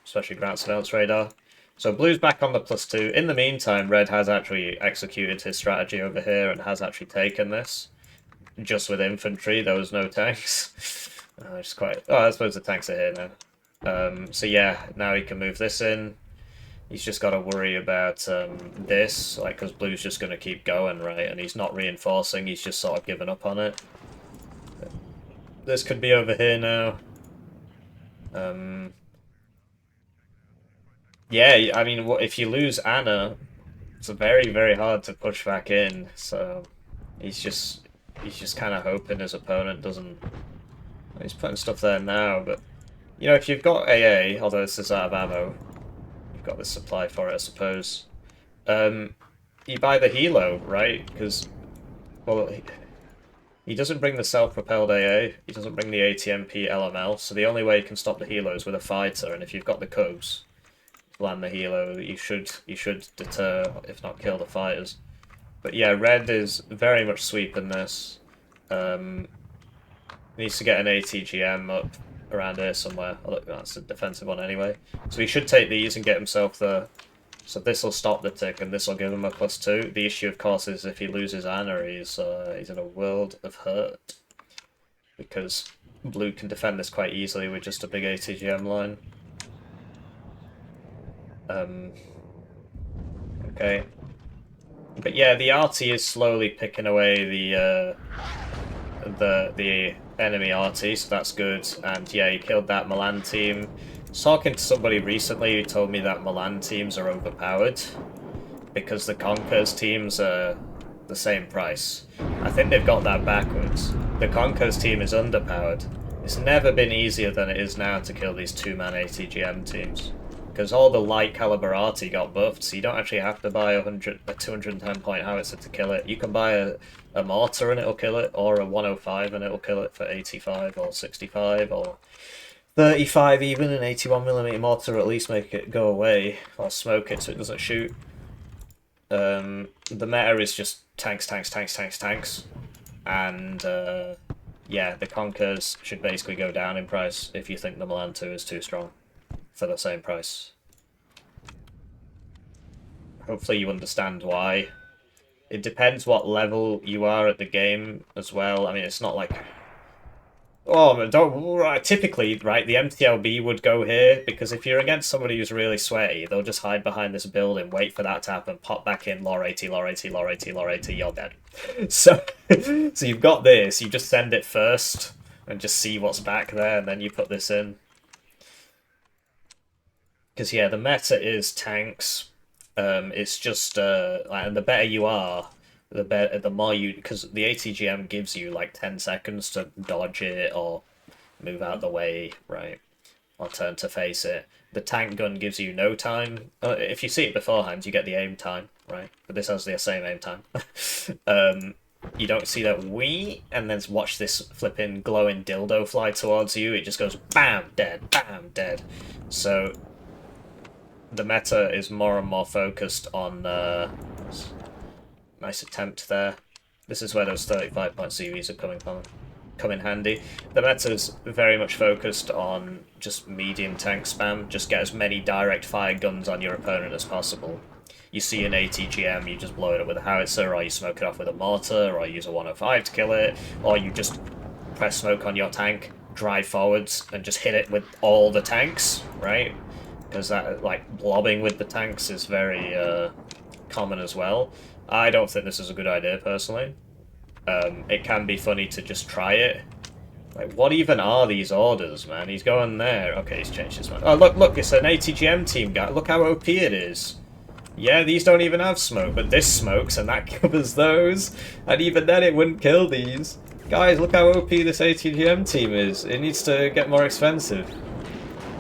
Speaker 1: Especially ground surveillance radar. So Blue's back on the +2. In the meantime, Red has actually executed his strategy over here and has actually taken this. Just with infantry, there was no tanks. It's quite... Oh, I suppose the tanks are here now. So yeah, now he can move this in. He's just got to worry about this, like, because Blue's just going to keep going, right? And he's not reinforcing, he's just sort of given up on it. This could be over here now. Yeah, I mean, if you lose Anna, it's very, very hard to push back in. So he's just kind of hoping his opponent doesn't. He's putting stuff there now, but you know, if you've got AA, although this is out of ammo, you've got the supply for it, I suppose. You buy the helo, right? Because, well. He doesn't bring the self-propelled AA, he doesn't bring the ATMP LML, so the only way you can stop the helo is with a fighter, and if you've got the Cubs land the helo, you should deter, if not kill the fighters. But yeah, Red is very much sweeping this. Needs to get an ATGM up around here somewhere. Oh, look, that's a defensive one anyway. So he should take these and get himself the... So this will stop the tick, and this will give him a +2. The issue, of course, is if he loses Anna, he's in a world of hurt. Because Blue can defend this quite easily with just a big ATGM line. Okay. But yeah, the RT is slowly picking away the enemy RT, so that's good. And yeah, he killed that Milan team. I was talking to somebody recently who told me that Milan teams are overpowered because the Conquers teams are the same price. I think they've got that backwards. The Conquers team is underpowered. It's never been easier than it is now to kill these two-man ATGM teams. because all the light caliber arty got buffed, so you don't actually have to buy a 210 point howitzer to kill it. You can buy a mortar and it'll kill it, or a 105 and it'll kill it for 85 or 65 or 35 even. An 81mm mortar will at least make it go away, or smoke it so it doesn't shoot. The meta is just tanks, and yeah, the Conkers should basically go down in price if you think the Milan 2 is too strong for the same price. Hopefully you understand why. It depends what level you are at the game as well. I mean, it's not like... Oh, don't... Typically, right, the MTLB would go here, because if you're against somebody who's really sweaty, they'll just hide behind this building, wait for that to happen, pop back in, lore 80, lore 80, lore 80, lore 80, you're dead. So, so you've got this, you just send it first, and just see what's back there, and then you put this in. Because, yeah, the meta is tanks. It's just, and the better you are, the more you, because the ATGM gives you like 10 seconds to dodge it or move out the way, right, or turn to face it. The tank gun gives you no time. If you see it beforehand, you get the aim time, right? But this has the same aim time. You don't see that wee, and then watch this flipping glowing dildo fly towards you. It just goes bam, dead, bam, dead. So the meta is more and more focused on nice attempt there. This is where those 35-point CVs are come in handy. The meta is very much focused on just medium tank spam. Just get as many direct fire guns on your opponent as possible. You see an ATGM, you just blow it up with a howitzer, or you smoke it off with a mortar, or you use a 105 to kill it, or you just press smoke on your tank, drive forwards, and just hit it with all the tanks, right? Because that, like, blobbing with the tanks is very common as well. I don't think this is a good idea, personally. It can be funny to just try it. Like, what even are these orders, man? He's going there. Okay, he's changed his mind. Oh, look, it's an ATGM team guy. Look how OP it is. Yeah, these don't even have smoke, but this smokes, and that covers those. And even then, it wouldn't kill these. Guys, look how OP this ATGM team is. It needs to get more expensive.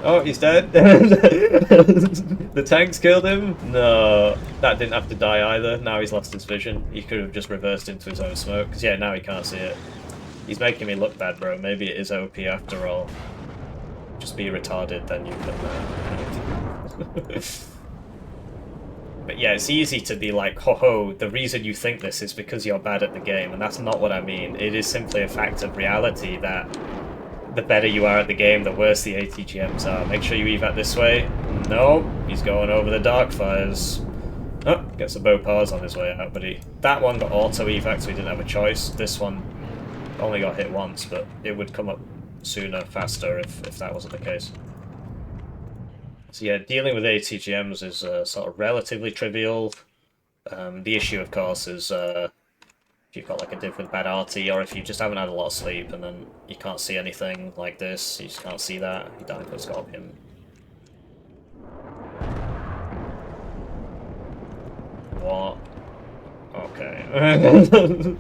Speaker 1: Oh, he's dead. The tanks killed him? No, that didn't have to die either. Now he's lost his vision. He could have just reversed into his own smoke. Because, yeah, now he can't see it. He's making me look bad, bro. Maybe it is OP after all. Just be retarded, then you can... But yeah, it's easy to be like, ho, the reason you think this is because you're bad at the game. And that's not what I mean. It is simply a fact of reality that the better you are at the game, the worse the ATGMs are. Make sure you evac this way. No, he's going over the dark fires. Oh, gets a bow pause on his way out, but that one got auto evac, so he didn't have a choice. This one only got hit once, but it would come up sooner, faster if that wasn't the case. So yeah, dealing with ATGMs is sort of relatively trivial. The issue, of course, is if you've got like a div with bad RT, or if you just haven't had a lot of sleep and then you can't see anything like this, you just can't see that, you die for Scorpion. What? Okay.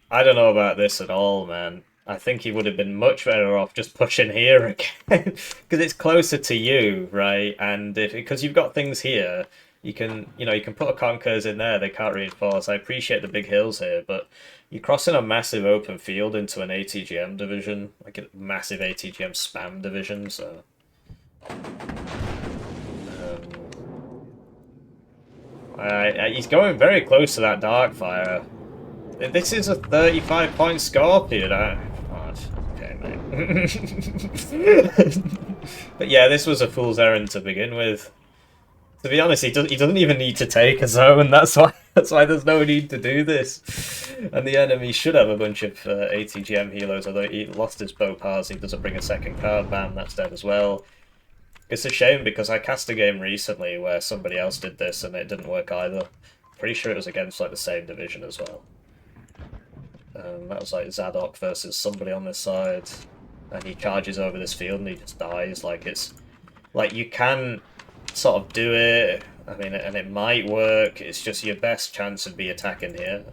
Speaker 1: I don't know about this at all, man. I think he would have been much better off just pushing here again, because it's closer to you, right? And because you've got things here, you can put a Conkers in there, they can't reinforce. I appreciate the big hills here, but you're crossing a massive open field into an ATGM division, like a massive ATGM spam division, so... he's going very close to that Darkfire. This is a 35-point Scorpion. Okay, mate. But yeah, this was a fool's errand to begin with. To be honest, he doesn't even need to take a zone. That's why there's no need to do this. And the enemy should have a bunch of ATGM healers, although he lost his bow pass. He doesn't bring a second card. Bam, that's dead as well. It's a shame because I cast a game recently where somebody else did this and it didn't work either. Pretty sure it was against like the same division as well. That was like Zadok versus somebody on this side, and he charges over this field and he just dies. Like, it's like you can sort of do it, I mean, and it might work. It's just your best chance would be attacking here,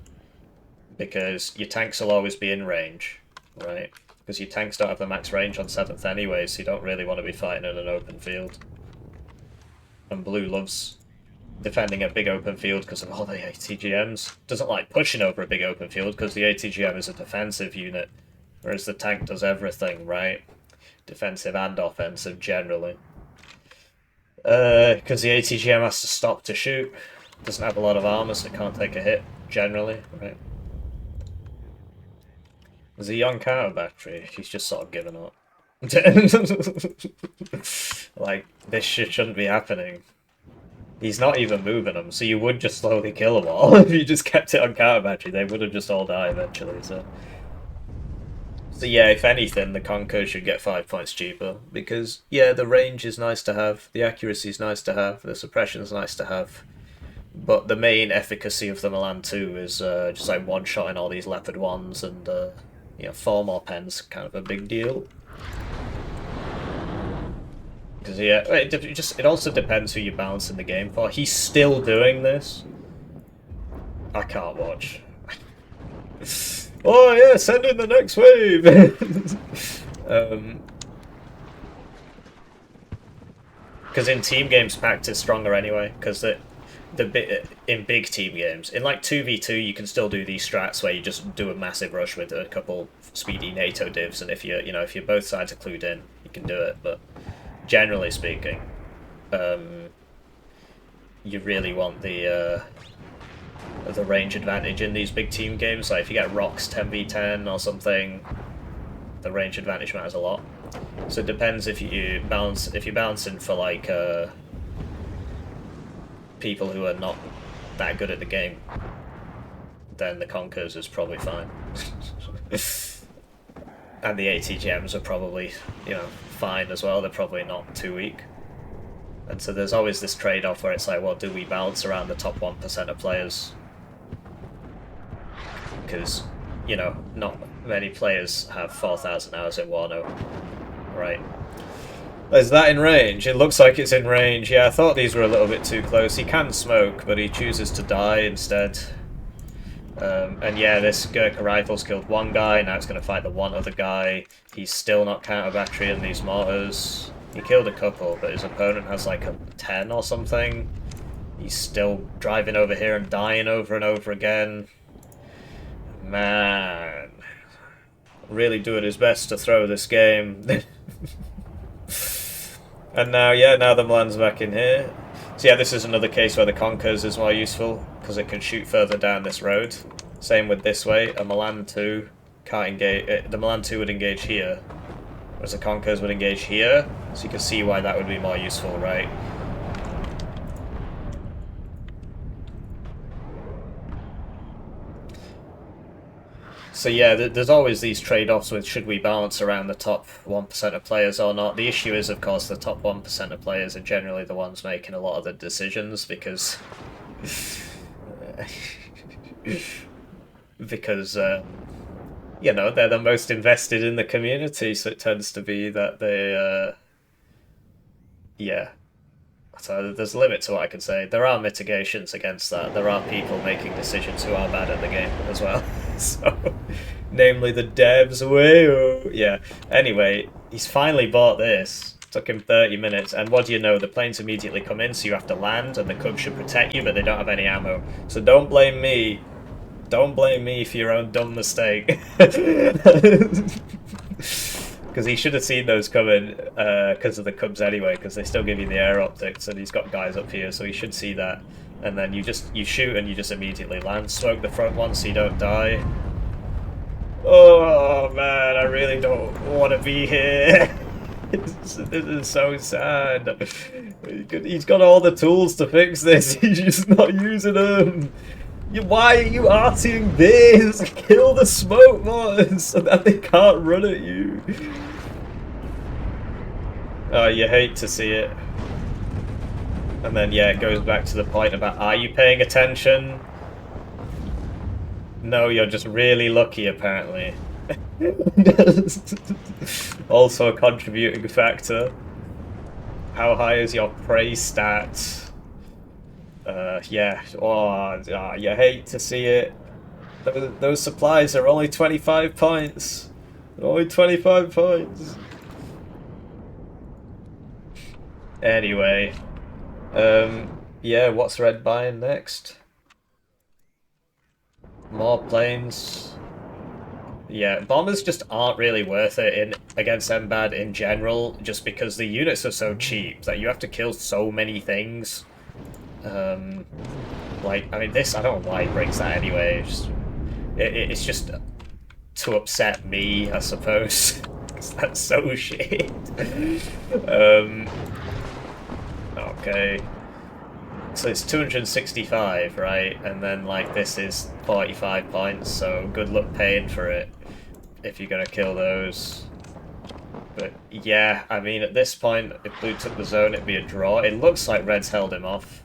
Speaker 1: because your tanks will always be in range, right? Because your tanks don't have the max range on 7th anyway, so you don't really want to be fighting in an open field. And blue loves defending a big open field because of all the ATGMs. Doesn't like pushing over a big open field because the ATGM is a defensive unit, whereas the tank does everything, right? Defensive and offensive generally. Because the ATGM has to stop to shoot. Doesn't have a lot of armor, so it can't take a hit, generally, right? There's a young counter battery, he's just sort of given up. Like, this shit shouldn't be happening. He's not even moving them, so you would just slowly kill them all. If you just kept it on counter battery, they would have just all died eventually, so... So yeah, if anything, the Conquer should get 5 points cheaper, because, yeah, the range is nice to have, the accuracy is nice to have, the suppression is nice to have, but the main efficacy of the Milan 2 is just like one-shotting all these Leopard 1s, and, you know, 4 more pens, kind of a big deal. Because, yeah, it also depends who you balance in the game for. He's still doing this. I can't watch. Oh yeah, send in the next wave! Because in team games, Pact is stronger anyway, because in big team games, in like 2v2 you can still do these strats where you just do a massive rush with a couple speedy NATO divs, and if if you're both sides are clued in, you can do it, but generally speaking, you really want the range advantage in these big team games. Like if you get rocks 10v10 or something, the range advantage matters a lot. So it depends if you're balancing for like people who are not that good at the game, then the Conquers is probably fine. And the ATGMs are probably, you know, fine as well. They're probably not too weak. And so there's always this trade-off where it's like, well, do we balance around the top 1% of players? Because, you know, not many players have 4,000 hours in Warno, right? Is that in range? It looks like it's in range. Yeah, I thought these were a little bit too close. He can smoke, but he chooses to die instead. And yeah, this Gurkha rifle's killed one guy, now it's going to fight the one other guy. He's still not counter-batterying these mortars. He killed a couple, but his opponent has like a 10 or something. He's still driving over here and dying over and over again. Man. Really doing his best to throw this game. And now, yeah, now the Milan's back in here. So yeah, this is another case where the Conquers is more useful, because it can shoot further down this road. Same with this way, a Milan 2 can't engage, the Milan 2 would engage here, whereas the Conquers would engage here, so you can see why that would be more useful, right? So yeah, there's always these trade-offs with should we balance around the top 1% of players or not. The issue is, of course, the top 1% of players are generally the ones making a lot of the decisions, because... because, you know, they're the most invested in the community, so it tends to be that they, yeah. So there's a limit to what I can say. There are mitigations against that. There are people making decisions who are bad at the game as well. So, namely the devs. Whoa. Yeah. Anyway, he's finally bought this. Took him 30 minutes, and what do you know? The planes immediately come in, so you have to land, and the Cubs should protect you, but they don't have any ammo. So don't blame me. Don't blame me for your own dumb mistake. Because he should have seen those coming because of the Cubs anyway, because they still give you the air optics, and he's got guys up here, so he should see that. And then you shoot and you just immediately land. Smoke the front one so you don't die. Oh man, I really don't want to be here. This is so sad. He's got all the tools to fix this, he's just not using them. Why are you arting this? Kill the smoke ones so that they can't run at you. Oh, you hate to see it. And then, yeah, it goes back to the point about, are you paying attention? No, you're just really lucky, apparently. Also a contributing factor. How high is your prey stat? Yeah. Oh, you hate to see it. Those supplies are only 25 points. Only 25 points. Anyway. Yeah, what's Red buying next? More planes. Yeah, bombers just aren't really worth it in against MBAD in general, just because the units are so cheap that you have to kill so many things. Like, I mean, this, I don't know why he brings that anyway. It's just to upset me, I suppose. 'Cause that's so shit. um, okay. So it's 265, right? And then, like, this is 45 points, so good luck paying for it if you're gonna kill those. But yeah, I mean, at this point, if Blue took the zone, it'd be a draw. It looks like Red's held him off.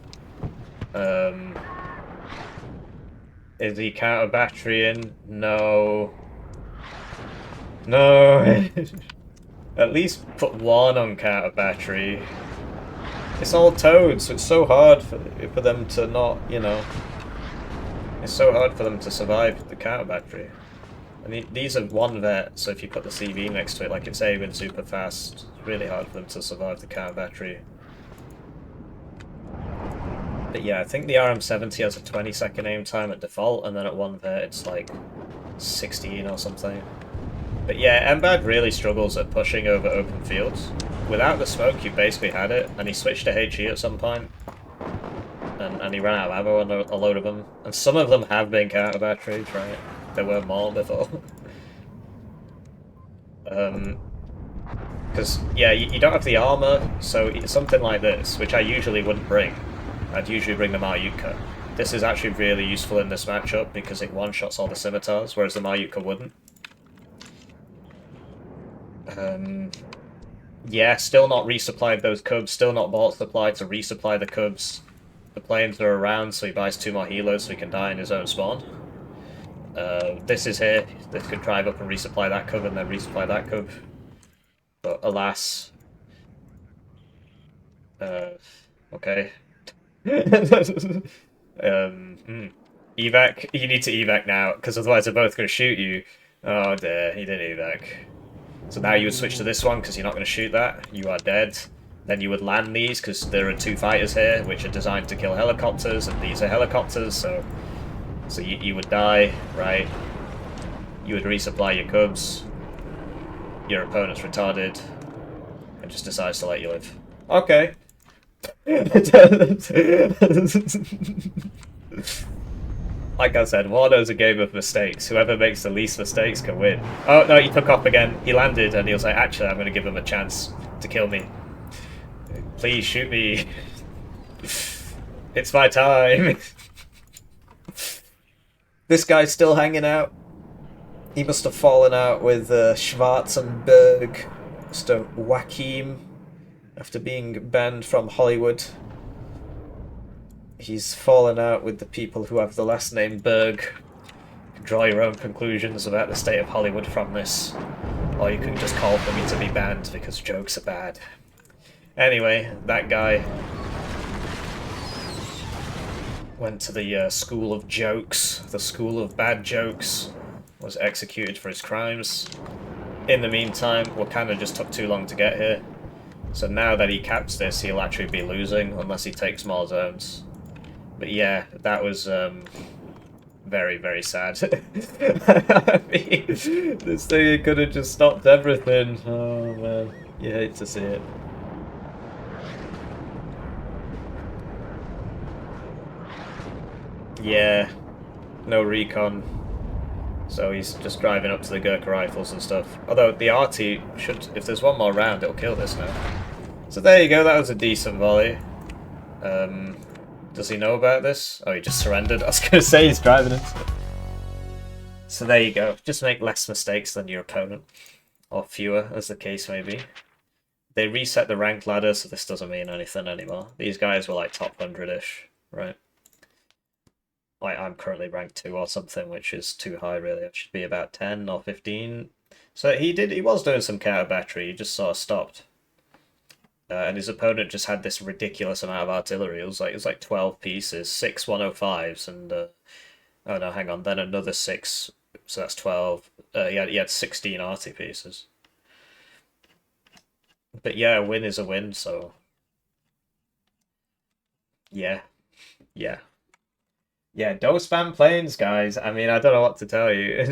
Speaker 1: Is he counter batterying? No. No. At least put one on counter battery. It's all toads, so it's so hard for them to not, you know. It's so hard for them to survive the counter battery. I mean, these are one vet, so if you put the CV next to it, like it's aiming super fast, it's really hard for them to survive the counter battery. But yeah, I think the RM70 has a 20-second aim time at default, and then at one vet it's like 16 or something. But yeah, MBAD really struggles at pushing over open fields. Without the smoke, you basically had it, and he switched to HE at some point, and he ran out of ammo on a load of them. And some of them have been counter-batteried, right? There were more before. Because, yeah, you don't have the armor, so something like this, which I usually wouldn't bring. I'd usually bring the Maryutka. This is actually really useful in this matchup because it one-shots all the scimitars, whereas the Maryutka wouldn't. Yeah, still not resupplied those cubs, still not bought supply to resupply the cubs. The planes are around, so he buys 2 more helos so he can die in his own spawn. This is here. This could drive up and resupply that cub and then resupply that cub. But alas. Okay. Evac? You need to evac now, because otherwise they're both going to shoot you. Oh dear, he didn't evac. So now you would switch to this one, because you're not going to shoot that. You are dead. Then you would land these, because there are 2 fighters here, which are designed to kill helicopters, and these are helicopters, so you would die, right? You would resupply your cubs. Your opponent's retarded, and just decides to let you live. Okay. Like I said, Warno's a game of mistakes. Whoever makes the least mistakes can win. Oh, no, he took off again. He landed, and he was like, actually, I'm going to give him a chance to kill me. Please shoot me. It's my time. This guy's still hanging out. He must have fallen out with Schwarzenberg, Mr. Joachim, after being banned from Hollywood. He's fallen out with the people who have the last name Berg. You can draw your own conclusions about the state of Hollywood from this, or you can just call for me to be banned because jokes are bad. Anyway, that guy went to the school of jokes, the school of bad jokes, was executed for his crimes. In the meantime, Wakanda just took too long to get here, so now that he caps this, he'll actually be losing unless he takes more zones. But yeah, that was very, very sad. I mean, this thing could have just stopped everything. Oh man, you hate to see it. Yeah, no recon. So he's just driving up to the Gurkha rifles and stuff. Although the RT should, if there's one more round, it'll kill this now. So there you go, that was a decent volley. Does he know about this? Oh, he just surrendered. I was going to say he's driving it. So there you go. Just make less mistakes than your opponent. Or fewer, as the case may be. They reset the ranked ladder, so this doesn't mean anything anymore. These guys were like top 100-ish, right? Like, I'm currently ranked 2 or something, which is too high, really. I should be about 10 or 15. So he was doing some counter battery, he just sort of stopped. And his opponent just had this ridiculous amount of artillery. It was like 12 pieces, 6 105s, and oh no, hang on, then another 6, so that's 12. He had 16 arty pieces. But yeah, a win is a win, so Yeah, yeah. Yeah, don't spam planes, guys. I mean, I don't know what to tell you.